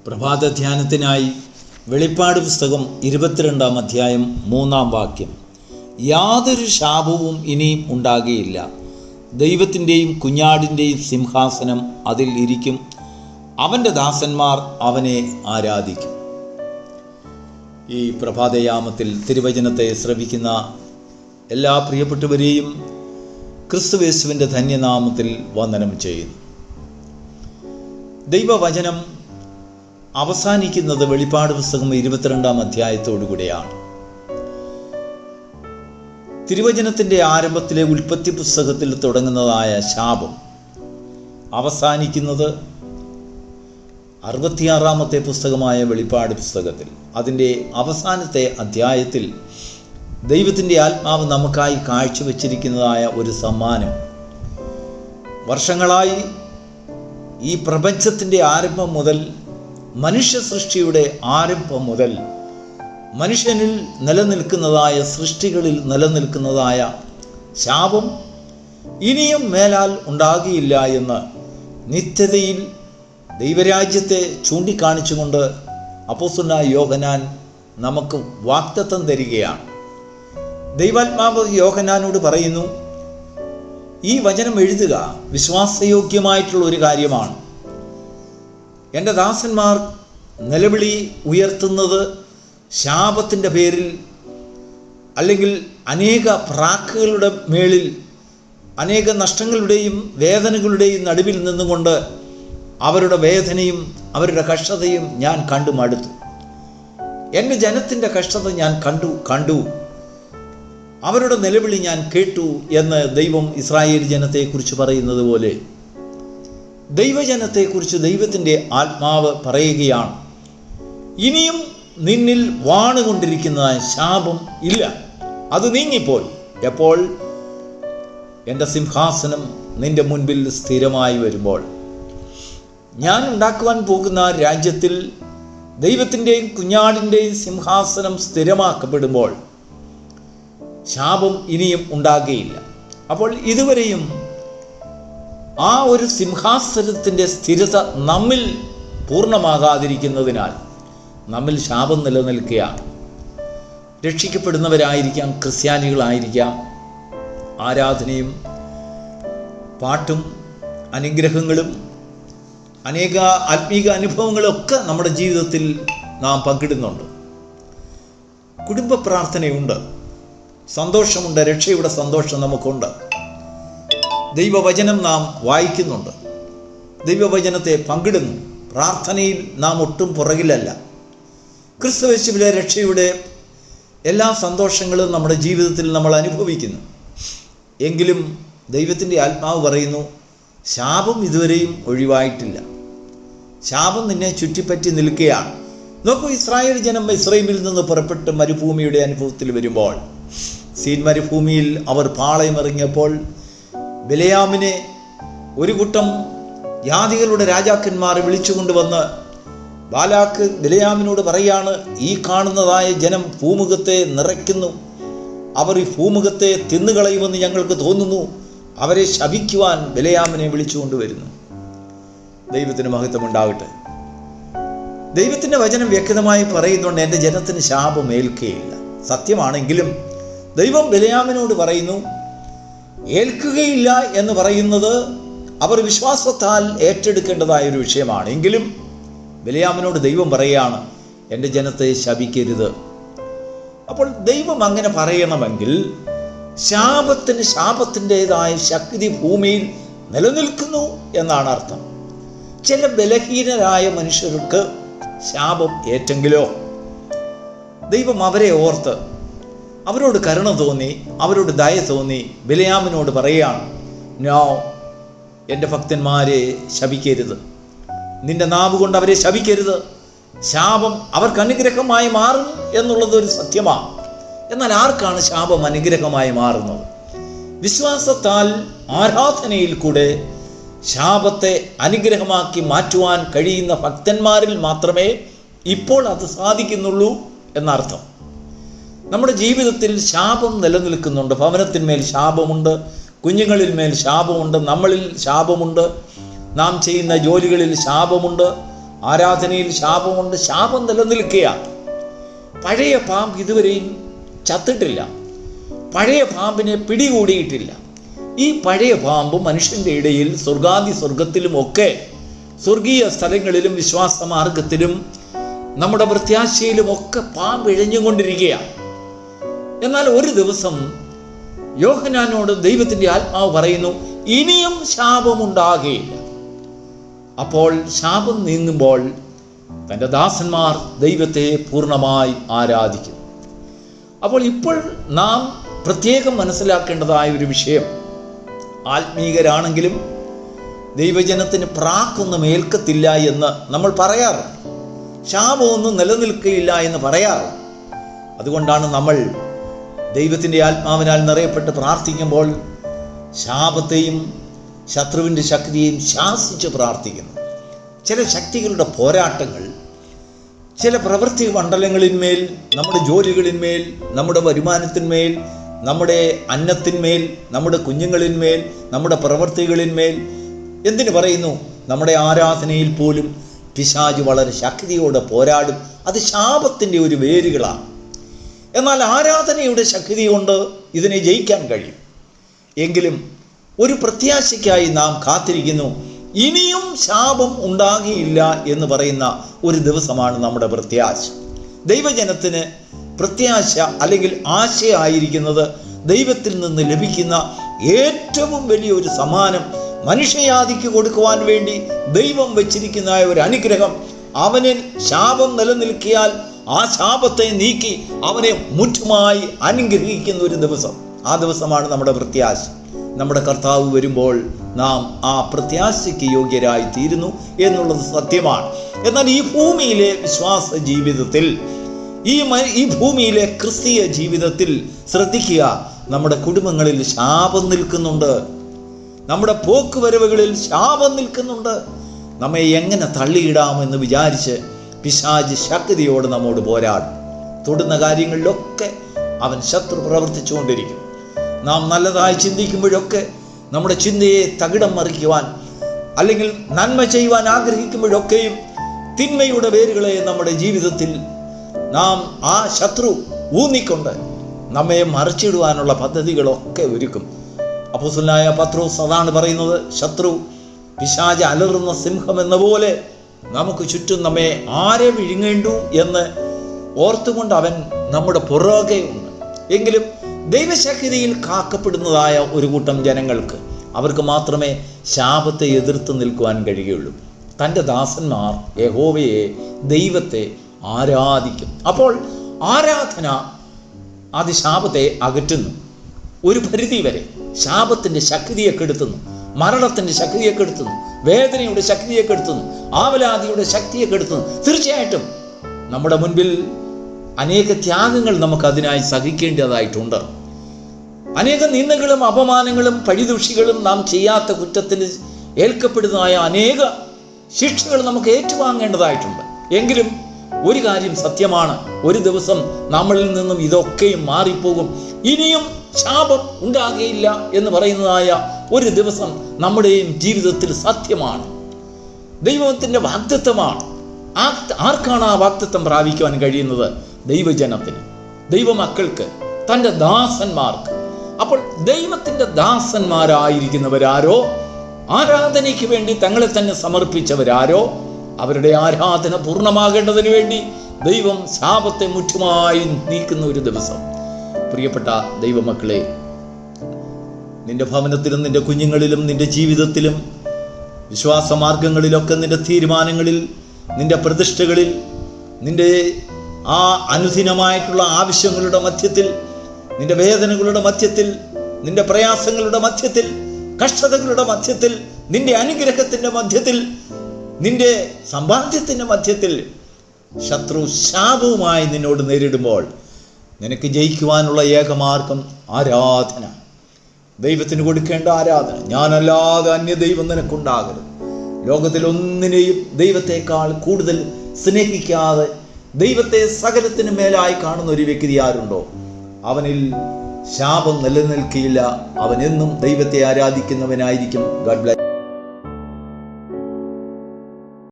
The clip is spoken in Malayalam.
പ്രഭാത ധ്യാനത്തിനായി വെളിപ്പാട് പുസ്തകം 22-ാം അധ്യായം 3-ാം വാക്യം. യാതൊരു ശാപവും ഇനിയും ഉണ്ടാകുകയില്ല. ദൈവത്തിൻ്റെയും കുഞ്ഞാടിൻ്റെയും സിംഹാസനം അതിൽ ഇരിക്കും. അവൻ്റെ ദാസന്മാർ അവനെ ആരാധിക്കും. ഈ പ്രഭാതയാമത്തിൽ തിരുവചനത്തെ ശ്രവിക്കുന്ന എല്ലാ പ്രിയപ്പെട്ടവരെയും ക്രിസ്തുയേശുവിൻ്റെ ധന്യനാമത്തിൽ വന്ദനം ചെയ്യുന്നു. ദൈവവചനം അവസാനിക്കുന്നത് വെളിപ്പാട് പുസ്തകം 22-ാം അധ്യായത്തോടു കൂടെയാണ്. തിരുവചനത്തിൻ്റെ ആരംഭത്തിലെ ഉൽപ്പത്തി പുസ്തകത്തിൽ തുടങ്ങുന്നതായ ശാപം അവസാനിക്കുന്നത് 66-ാമത്തെ പുസ്തകമായ വെളിപ്പാട് പുസ്തകത്തിൽ. അതിൻ്റെ അവസാനത്തെ അധ്യായത്തിൽ ദൈവത്തിൻ്റെ ആത്മാവ് നമുക്കായി കാഴ്ചവെച്ചിരിക്കുന്നതായ ഒരു സമ്മാനം. വർഷങ്ങളായി ഈ പ്രപഞ്ചത്തിൻ്റെ ആരംഭം മുതൽ, മനുഷ്യ സൃഷ്ടിയുടെ ആരംഭം മുതൽ മനുഷ്യനിൽ നിലനിൽക്കുന്നതായ, സൃഷ്ടികളിൽ നിലനിൽക്കുന്നതായ ശാപം ഇനിയും മേലാൽ ഉണ്ടാകുകയില്ല എന്ന് നിത്യതയിൽ ദൈവരാജ്യത്തെ ചൂണ്ടിക്കാണിച്ചുകൊണ്ട് അപ്പോസ്തലനായ യോഹന്നാൻ നമുക്ക് വാഗ്ദത്തം തരികയാണ്. ദൈവാത്മാവ് യോഹന്നാനോട് പറയുന്നു, ഈ വചനം എഴുതുക വിശ്വാസയോഗ്യമായിട്ടുള്ള ഒരു കാര്യമാണ്. എൻ്റെ ദാസന്മാർ നിലവിളി ഉയർത്തുന്നത് ശാപത്തിൻ്റെ പേരിൽ, അല്ലെങ്കിൽ അനേക പ്രാക്കുകളുടെ മേളിൽ, അനേക നഷ്ടങ്ങളുടെയും വേദനകളുടെയും നടുവിൽ നിന്നുകൊണ്ട് അവരുടെ വേദനയും അവരുടെ കഷ്ടതയും ഞാൻ കണ്ടു മടുത്തു. എൻ്റെ ജനത്തിൻ്റെ കഷ്ടത ഞാൻ കണ്ടു അവരുടെ നിലവിളി ഞാൻ കേട്ടു എന്ന് ദൈവം ഇസ്രായേൽ ജനത്തെക്കുറിച്ച് പറയുന്നത് പോലെ ദൈവജനത്തെക്കുറിച്ച് ദൈവത്തിൻ്റെ ആത്മാവ് പറയുകയാണ്, ഇനിയും നിന്നിൽ വാണുകൊണ്ടിരിക്കുന്ന ശാപം ഇല്ല, അത് നീങ്ങിപ്പോയി. എപ്പോൾ? എൻ്റെ സിംഹാസനം നിന്റെ മുൻപിൽ സ്ഥിരമായി വരുമ്പോൾ. ഞാൻ ഉണ്ടാക്കുവാൻ പോകുന്ന രാജ്യത്തിൽ ദൈവത്തിൻ്റെയും കുഞ്ഞാടിൻ്റെയും സിംഹാസനം സ്ഥിരമാക്കപ്പെടുമ്പോൾ ശാപം ഇനിയും ഉണ്ടാകുകയില്ല. അപ്പോൾ ഇതുവരെയും ആ ഒരു സിംഹാസനത്തിൻ്റെ സ്ഥിരത നമ്മിൽ പൂർണ്ണമാകാതിരിക്കുന്നതിനാൽ നമ്മിൽ ശാപം നിലനിൽക്കുകയാണ്. രക്ഷിക്കപ്പെടുന്നവരായിരിക്കാം, ക്രിസ്ത്യാനികളായിരിക്കാം, ആരാധനയും പാട്ടും അനുഗ്രഹങ്ങളും അനേക ആത്മീക അനുഭവങ്ങളൊക്കെ നമ്മുടെ ജീവിതത്തിൽ നാം പങ്കിടുന്നുണ്ട്. കുടുംബ പ്രാർത്ഥനയുണ്ട്, സന്തോഷമുണ്ട്, രക്ഷയുടെ സന്തോഷം നമുക്കുണ്ട്. ദൈവവചനം നാം വായിക്കുന്നുണ്ട്, ദൈവവചനത്തെ പങ്കിടുന്നു. പ്രാർത്ഥനയിൽ നാം ഒട്ടും പുറകിലല്ല. ക്രിസ്തുയേശുവിലെ രക്ഷയുടെ എല്ലാ സന്തോഷങ്ങളും നമ്മുടെ ജീവിതത്തിൽ നമ്മൾ അനുഭവിക്കുന്നു. എങ്കിലും ദൈവത്തിൻ്റെ ആത്മാവ് പറയുന്നു, ശാപം ഇതുവരെയും ഒഴിവായിട്ടില്ല. ശാപം നിന്നെ ചുറ്റിപ്പറ്റി നിൽക്കുകയാണ്. നോക്കൂ, ഇസ്രായേൽ ജനം മിസ്രയീമിൽ നിന്ന് പുറപ്പെട്ട് മരുഭൂമിയുടെ അനുഭവത്തിൽ വരുമ്പോൾ, സീൻ മരുഭൂമിയിൽ അവർ പാളയമിറങ്ങിയപ്പോൾ ബിലെയാമിനെ ഒരു കൂട്ടം ജാതികളുടെ രാജാക്കന്മാരെ വിളിച്ചുകൊണ്ടുവന്ന് ബാലാക്ക് ബിലെയാമിനോട് പറയാണ്, ഈ കാണുന്നതായ ജനം ഭൂമുഖത്തെ നിറയ്ക്കുന്നു, അവർ ഈ ഭൂമുഖത്തെ തിന്നുകളയുമെന്ന് ഞങ്ങൾക്ക് തോന്നുന്നു. അവരെ ശപിക്കുവാൻ ബിലെയാമിനെ വിളിച്ചുകൊണ്ടുവരുന്നു. ദൈവത്തിന് മഹത്വം ഉണ്ടാകട്ടെ. ദൈവത്തിൻ്റെ വചനം വ്യക്തമായി പറയുന്നുണ്ട്, എൻ്റെ ജനത്തിന് ശാപം ഏൽക്കുകയില്ല. സത്യമാണെങ്കിലും ദൈവം ബിലെയാമിനോട് പറയുന്നു, ഏൽക്കുകയില്ല എന്ന് പറയുന്നത് അവർ വിശ്വാസത്താൽ ഏറ്റെടുക്കേണ്ടതായ ഒരു വിഷയമാണ്. എങ്കിലും ബിലെയാമിനോട് ദൈവം പറയുകയാണ്, എൻ്റെ ജനത്തെ ശപിക്കരുത്. അപ്പോൾ ദൈവം അങ്ങനെ പറയണമെങ്കിൽ ശാപത്തിൻ്റെതായ ശക്തി ഭൂമിയിൽ നിലനിൽക്കുന്നു എന്നാണ് അർത്ഥം. ചില ബലഹീനരായ മനുഷ്യർക്ക് ശാപം ഏറ്റെങ്കിലോ ദൈവം അവരെ ഓർത്ത് അവരോട് കരുണ തോന്നി, അവരോട് ദയ തോന്നി ബിലെയാമിനോട് പറയുകയാണ്, നോ, എൻ്റെ ഭക്തന്മാരെ ശപിക്കരുത്, നിന്റെ നാവ് കൊണ്ട് അവരെ ശപിക്കരുത്. ശാപം അവർക്ക് അനുഗ്രഹമായി മാറും എന്നുള്ളത് ഒരു സത്യമാണ്. എന്നാൽ ആർക്കാണ് ശാപം അനുഗ്രഹമായി മാറുന്നത്? വിശ്വാസത്താൽ ആരാധനയിൽ കൂടെ ശാപത്തെ അനുഗ്രഹമാക്കി മാറ്റുവാൻ കഴിയുന്ന ഭക്തന്മാരിൽ മാത്രമേ ഇപ്പോൾ അത് സാധിക്കുന്നുള്ളൂ എന്നർത്ഥം. നമ്മുടെ ജീവിതത്തിൽ ശാപം നിലനിൽക്കുന്നുണ്ട്. ഭവനത്തിന്മേൽ ശാപമുണ്ട്, കുഞ്ഞുങ്ങളിൽ മേൽ ശാപമുണ്ട്, നമ്മളിൽ ശാപമുണ്ട്, നാം ചെയ്യുന്ന ജോലികളിൽ ശാപമുണ്ട്, ആരാധനയിൽ ശാപമുണ്ട്, ശാപം നിലനിൽക്കുകയാണ്. പഴയ പാമ്പ് ഇതുവരെയും ചത്തിട്ടില്ല, പഴയ പാമ്പിനെ പിടികൂടിയിട്ടില്ല. ഈ പഴയ പാമ്പ് മനുഷ്യൻ്റെ ഇടയിൽ സ്വർഗാദി സ്വർഗത്തിലുമൊക്കെ, സ്വർഗീയ സ്ഥലങ്ങളിലും വിശ്വാസ മാർഗത്തിലും നമ്മുടെ പ്രത്യാശയിലുമൊക്കെ പാമ്പ് ഇഴഞ്ഞുകൊണ്ടിരിക്കുകയാണ്. എന്നാൽ ഒരു ദിവസം യോഹന്നാനോട് ദൈവത്തിൻ്റെ ആത്മാവ് പറയുന്നു, ഇനിയും ശാപമുണ്ടാകുകയില്ല. അപ്പോൾ ശാപം നീങ്ങുമ്പോൾ തൻ്റെ ദാസന്മാർ ദൈവത്തെ പൂർണ്ണമായി ആരാധിക്കും. അപ്പോൾ ഇപ്പോൾ നാം പ്രത്യേകം മനസ്സിലാക്കേണ്ടതായ ഒരു വിഷയം, ആത്മീകരാണെങ്കിലും ദൈവജനത്തിന് പ്രാക്കൊന്നും ഏൽക്കത്തില്ല എന്ന് നമ്മൾ പറയാറുണ്ട്, ശാപമൊന്നും നിലനിൽക്കുകയില്ല എന്ന് പറയാറുണ്ട്. അതുകൊണ്ടാണ് നമ്മൾ ദൈവത്തിൻ്റെ ആത്മാവിനാൽ നിറയപ്പെട്ട് പ്രാർത്ഥിക്കുമ്പോൾ ശാപത്തെയും ശത്രുവിൻ്റെ ശക്തിയെയും ശാസിച്ച് പ്രാർത്ഥിക്കുന്നു. ചില ശക്തികളുടെ പോരാട്ടങ്ങൾ ചില പ്രവൃത്തി മണ്ഡലങ്ങളിന്മേൽ, നമ്മുടെ ജോലികളിന്മേൽ, നമ്മുടെ വരുമാനത്തിന്മേൽ, നമ്മുടെ അന്നത്തിന്മേൽ, നമ്മുടെ കുഞ്ഞുങ്ങളിന്മേൽ, നമ്മുടെ പ്രവൃത്തികളിന്മേൽ, എന്തിനു പറയുന്നു, നമ്മുടെ ആരാധനയിൽ പോലും പിശാച് വളരെ ശക്തിയോടെ പോരാടും. അത് ശാപത്തിൻ്റെ ഒരു വേരുകളാണ്. എന്നാൽ ആരാധനയുടെ ശക്തി കൊണ്ട് ഇതിനെ ജയിക്കാൻ കഴിയും. എങ്കിലും ഒരു പ്രത്യാശയ്ക്കായി നാം കാത്തിരിക്കുന്നു. ഇനിയും ശാപം ഉണ്ടാകുകയില്ല എന്ന് പറയുന്ന ഒരു ദിവസമാണ് നമ്മുടെ പ്രത്യാശ. ദൈവജനത്തിന് പ്രത്യാശ അല്ലെങ്കിൽ ആശയായിരിക്കുന്നത് ദൈവത്തിൽ നിന്ന് ലഭിക്കുന്ന ഏറ്റവും വലിയൊരു സമ്മാനം, മനുഷ്യജാതിക്ക് കൊടുക്കുവാൻ വേണ്ടി ദൈവം വെച്ചിരിക്കുന്ന ഒരു അനുഗ്രഹം. അവനിൽ ശാപം നിലനിൽക്കിയാൽ ആ ശാപത്തെ നീക്കി അവനെ മുറ്റുമായി അനുഗ്രഹിക്കുന്ന ഒരു ദിവസം. ആ ദിവസമാണ് നമ്മുടെ പ്രത്യാശ. നമ്മുടെ കർത്താവ് വരുമ്പോൾ നാം ആ പ്രത്യാശയ്ക്ക് യോഗ്യരായി തീരുന്നു എന്നുള്ളത് സത്യമാണ്. എന്നാൽ ഈ ഭൂമിയിലെ വിശ്വാസ ജീവിതത്തിൽ, ഈ ഭൂമിയിലെ ക്രിസ്തീയ ജീവിതത്തിൽ ശ്രദ്ധിക്കുക, നമ്മുടെ കുടുംബങ്ങളിൽ ശാപം നിൽക്കുന്നുണ്ട്, നമ്മുടെ പോക്കുവരവുകളിൽ ശാപം നിൽക്കുന്നുണ്ട്. നമ്മെ എങ്ങനെ തള്ളിയിടാമെന്ന് വിചാരിച്ച് പിശാച് ശക്തിയോട് നമ്മോട് പോരാടും. തൊടുന്ന കാര്യങ്ങളിലൊക്കെ അവൻ ശത്രു പ്രവർത്തിച്ചുകൊണ്ടിരിക്കും. നാം നല്ലതായി ചിന്തിക്കുമ്പോഴൊക്കെ നമ്മുടെ ചിന്തയെ തകിടം മറിക്കുവാൻ, അല്ലെങ്കിൽ നന്മ ചെയ്യുവാൻ ആഗ്രഹിക്കുമ്പോഴൊക്കെയും തിന്മയുടെ വേരുകളെ നമ്മുടെ ജീവിതത്തിൽ നാം ആ ശത്രു ഊന്നിക്കൊണ്ട് നമ്മെ മറിച്ചിടുവാനുള്ള പദ്ധതികളൊക്കെ ഒരുക്കും. അപ്പോസ്തലനായ പത്രോസ് അതാണ് പറയുന്നത്, ശത്രു പിശാച് അലറുന്ന സിംഹം എന്ന പോലെ നമുക്ക് ചുറ്റും നമ്മെ ആരെ വിഴുങ്ങേണ്ടു എന്ന് ഓർത്തുകൊണ്ട് അവൻ നമ്മുടെ പുറകെ ഉണ്ട്. എങ്കിലും ദൈവശക്തിയിൽ കാക്കപ്പെടുന്നതായ ഒരു കൂട്ടം ജനങ്ങൾക്ക്, അവർക്ക് മാത്രമേ ശാപത്തെ എതിർത്ത് നിൽക്കുവാൻ കഴിയുകയുള്ളൂ. തൻ്റെ ദാസന്മാർ യഹോവയെ, ദൈവത്തെ ആരാധിക്കും. അപ്പോൾ ആരാധന അത് ശാപത്തെ അകറ്റുന്നു. ഒരു പരിധി വരെ ശാപത്തിൻ്റെ ശക്തിയെ കെടുത്തുന്നു, മരണത്തിൻ്റെ ശക്തിയെ കെടുത്തുന്നു, വേദനയുടെ ശക്തിയെ കെടുത്തുന്നു, ആവലാതിയുടെ ശക്തിയെ കെടുത്തുന്നു. തീർച്ചയായിട്ടും നമ്മുടെ മുൻപിൽ അനേക ത്യാഗങ്ങൾ നമുക്ക് അതിനായി സഹിക്കേണ്ടതായിട്ടുണ്ട്. അനേക നിന്ദകളും അപമാനങ്ങളും പഴിദൂഷികളും നാം ചെയ്യാത്ത കുറ്റത്തിന് ഏൽക്കപ്പെടുന്നതായ അനേക ശിക്ഷകൾ നമുക്ക് ഏറ്റുവാങ്ങേണ്ടതായിട്ടുണ്ട്. എങ്കിലും ഒരു കാര്യം സത്യമാണ്, ഒരു ദിവസം നമ്മളിൽ നിന്നും ഇതൊക്കെയും മാറിപ്പോകും. ഇനിയും ശാപം ഉണ്ടാകുകയില്ല എന്ന് പറയുന്നതായ ഒരു ദിവസം നമ്മുടെയും ജീവിതത്തിൽ സത്യമാണ്. ദൈവത്തിൻ്റെ വാഗ്ദത്തമാണ്. ആർക്കാണ് ആ വാഗ്ദത്തം പ്രാപിക്കുവാൻ കഴിയുന്നത്? ദൈവജനത്തിന്, ദൈവമക്കൾക്ക്, തൻ്റെ ദാസന്മാർക്ക്. അപ്പോൾ ദൈവത്തിൻ്റെ ദാസന്മാരായിരിക്കുന്നവരാരോ, ആരാധനയ്ക്ക് വേണ്ടി തങ്ങളെ തന്നെ സമർപ്പിച്ചവരാരോ, അവരുടെ ആരാധന പൂർണ്ണമാകേണ്ടതിന് വേണ്ടി ദൈവം ശാപത്തെ മുറ്റുമായി നീക്കുന്ന ഒരു ദിവസം. പ്രിയപ്പെട്ട ദൈവമക്കളെ, നിന്റെ ഭവനത്തിലും നിന്റെ കുഞ്ഞുങ്ങളിലും നിന്റെ ജീവിതത്തിലും വിശ്വാസമാർഗങ്ങളിലൊക്കെ, നിന്റെ തീരുമാനങ്ങളിൽ, നിന്റെ പ്രതിഷ്ഠകളിൽ, നിന്റെ ആ അനുദിനമായിട്ടുള്ള ആവശ്യങ്ങളുടെ മധ്യത്തിൽ, നിന്റെ വേദനകളുടെ മധ്യത്തിൽ, നിന്റെ പ്രയാസങ്ങളുടെ മധ്യത്തിൽ, കഷ്ടതകളുടെ മധ്യത്തിൽ, നിന്റെ അനുഗ്രഹത്തിൻ്റെ മധ്യത്തിൽ, നിന്റെ സമ്പാദ്യത്തിൻ്റെ മധ്യത്തിൽ ശത്രു ശാപവുമായി നിന്നോട് നേരിടുമ്പോൾ നിനക്ക് ജയിക്കുവാനുള്ള ഏകമാർഗം ആരാധന, ദൈവത്തിന് കൊടുക്കേണ്ട ആരാധന. ഞാനല്ലാതെ അന്യ ദൈവം നിനക്കുണ്ടാകരുത്. ലോകത്തിൽ ഒന്നിനെയും ദൈവത്തെക്കാൾ കൂടുതൽ സ്നേഹിക്കാതെ ദൈവത്തെ സകലത്തിന് മേലായി കാണുന്ന ഒരു വ്യക്തി ആരുണ്ടോ, അവനിൽ ശാപം നിലനിൽക്കില്ല. അവൻ എന്നും ദൈവത്തെ ആരാധിക്കുന്നവനായിരിക്കും. God bless.